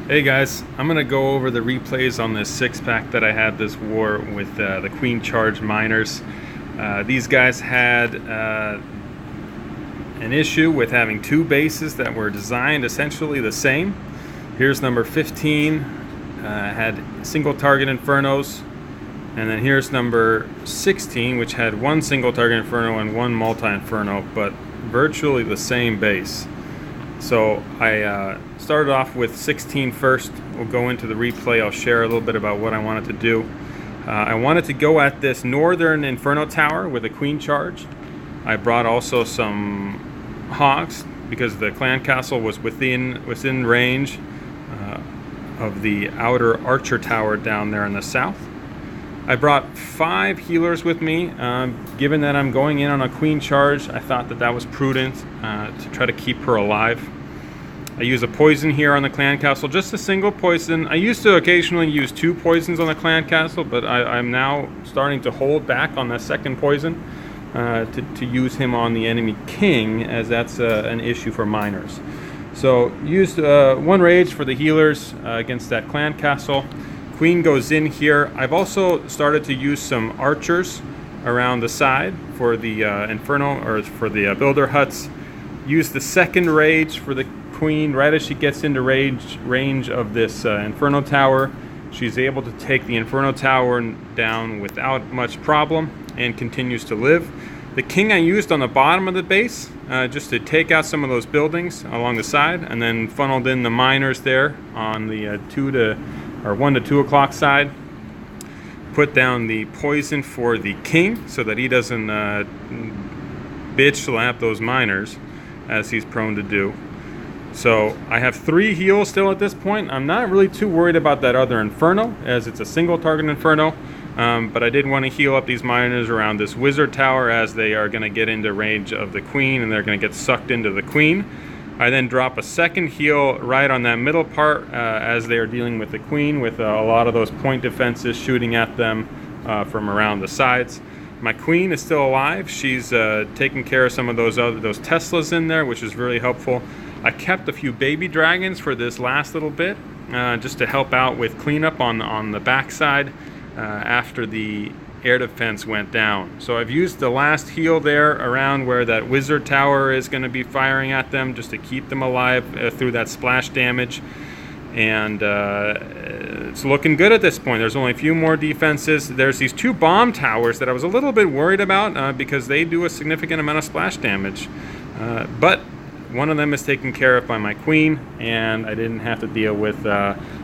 Hey guys, I'm going to go over the replays on this 6-pack that I had this war with the Queen Charge Miners. These guys had an issue with having two bases that were designed essentially the same. Here's number 15, had single target Infernos, and then here's number 16, which had one single target Inferno and one multi-Inferno, but virtually the same base. So I started off with 16 first. We'll go into the replay. I'll share a little bit about what I wanted to do. I wanted to go at this northern Inferno Tower with a Queen Charge. I brought also some Hogs because the clan castle was within range of the outer Archer Tower down there in the south. I brought 5 healers with me. Given that I'm going in on a Queen Charge, I thought that was prudent to try to keep her alive. I use a poison here on the clan castle, just a single poison. I used to occasionally use 2 poisons on the clan castle, but I'm now starting to hold back on the second poison to use him on the enemy king, as that's an issue for miners. So used 1 rage for the healers against that clan castle. Queen goes in here. I've also started to use some archers around the side for the Inferno, or for the builder huts. Use the second rage for the Queen right as she gets into range of this Inferno Tower. She's able to take the Inferno Tower down without much problem and continues to live. The King I used on the bottom of the base just to take out some of those buildings along the side, and then funneled in the miners there on the 1 to 2 o'clock side. Put down the poison for the King so that he doesn't bitch slap those miners, as he's prone to do. So I have 3 heals still at this point. I'm not really too worried about that other Inferno, as it's a single target Inferno, but I did want to heal up these miners around this Wizard Tower, as they are going to get into range of the Queen and they're going to get sucked into the Queen. I then drop a second heal right on that middle part as they are dealing with the Queen, with a lot of those point defenses shooting at them from around the sides. My Queen is still alive. She's taking care of some of those Teslas in there, which is really helpful. I kept a few baby dragons for this last little bit, just to help out with cleanup on the backside after the air defense went down. So I've used the last heal there around where that Wizard Tower is going to be firing at them, just to keep them alive through that splash damage. And it's looking good at this point. There's only a few more defenses. There's these 2 bomb towers that I was a little bit worried about because they do a significant amount of splash damage. But one of them is taken care of by my Queen, and I didn't have to deal with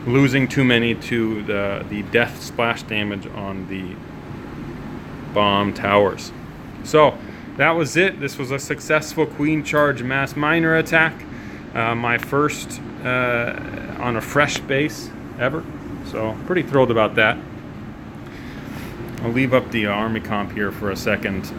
losing too many to the death splash damage on the bomb towers. So that was it. This was a successful Queen Charge mass miner attack. My first on a fresh base ever. So pretty thrilled about that. I'll leave up the army comp here for a second.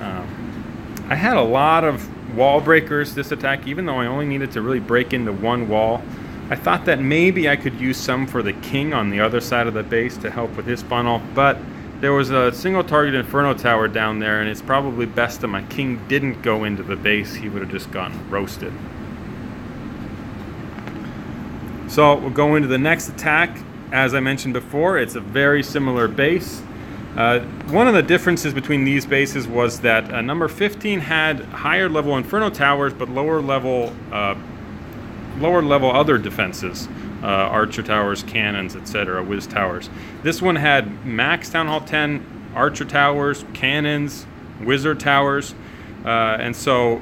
I had a lot of wall breakers this attack, even though I only needed to really break into 1 wall. I thought that maybe I could use some for the King on the other side of the base to help with his funnel, but there was a single target Inferno Tower down there, and it's probably best that my King didn't go into the base. He would have just gotten roasted. So we'll go into the next attack. As I mentioned before, it's a very similar base. One of the differences between these bases was that number 15 had higher level Inferno Towers, but lower level other defenses, Archer Towers, Cannons, etc., Wiz Towers. This one had max Town Hall 10, Archer Towers, Cannons, Wizard Towers, and so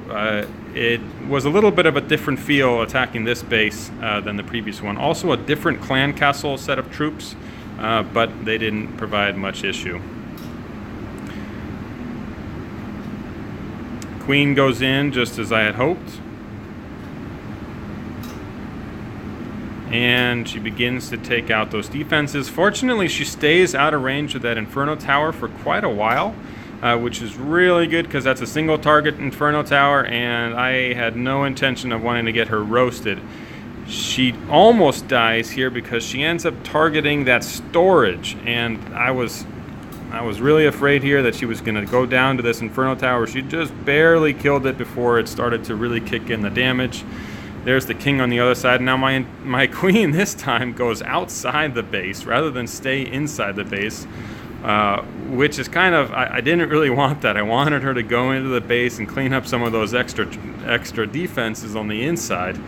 it was a little bit of a different feel attacking this base than the previous one. Also a different clan castle set of troops, but they didn't provide much issue. Queen goes in just as I had hoped, and she begins to take out those defenses. Fortunately, she stays out of range of that Inferno Tower for quite a while, which is really good because that's a single target Inferno Tower, and I had no intention of wanting to get her roasted. She almost dies here because she ends up targeting that storage, and I was really afraid here that she was going to go down to this Inferno Tower. She just barely killed it before it started to really kick in the damage. There's the king on the other side. Now my queen this time goes outside the base rather than stay inside the base, which is kind of, I didn't really want that. I wanted her to go into the base and clean up some of those extra defenses on the inside.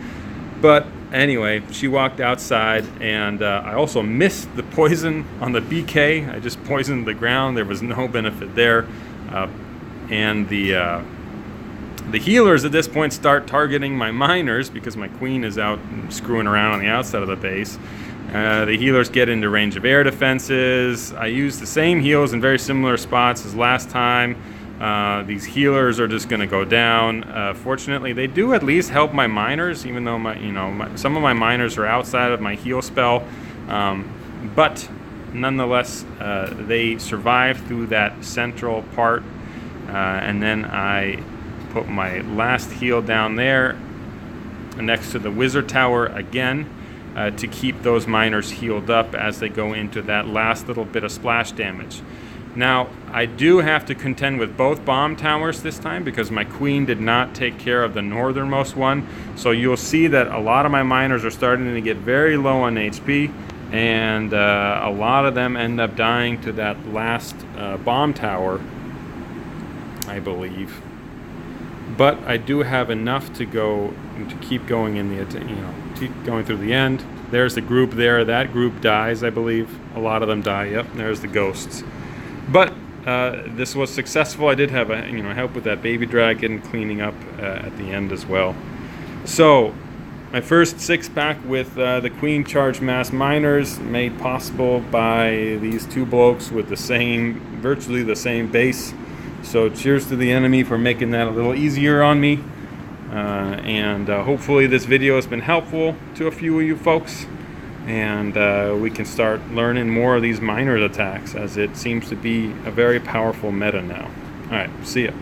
But anyway, she walked outside, and I also missed the poison on the BK. I just poisoned the ground. There was no benefit there. And the healers at this point start targeting my miners because my queen is out screwing around on the outside of the base. The healers get into range of air defenses. I use the same heals in very similar spots as last time. These healers are just going to go down. Fortunately, they do at least help my miners, even though some of my miners are outside of my heal spell. But nonetheless, they survive through that central part. And then I put my last heal down there next to the wizard tower again to keep those miners healed up as they go into that last little bit of splash damage. Now, I do have to contend with both bomb towers this time because my queen did not take care of the northernmost one. So you'll see that a lot of my miners are starting to get very low on HP, and a lot of them end up dying to that last bomb tower, I believe. But I do have enough to keep going in the, keep going through the end. There's the group there. That group dies, I believe. A lot of them die. Yep, there's the ghosts. But this was successful. I did have help with that baby dragon cleaning up at the end as well. So my first 6-pack with the Queen Charge Mass Miners, made possible by these two blokes with virtually the same base. So cheers to the enemy for making that a little easier on me. And hopefully this video has been helpful to a few of you folks. And we can start learning more of these miners attacks, as it seems to be a very powerful meta now. Alright, see ya.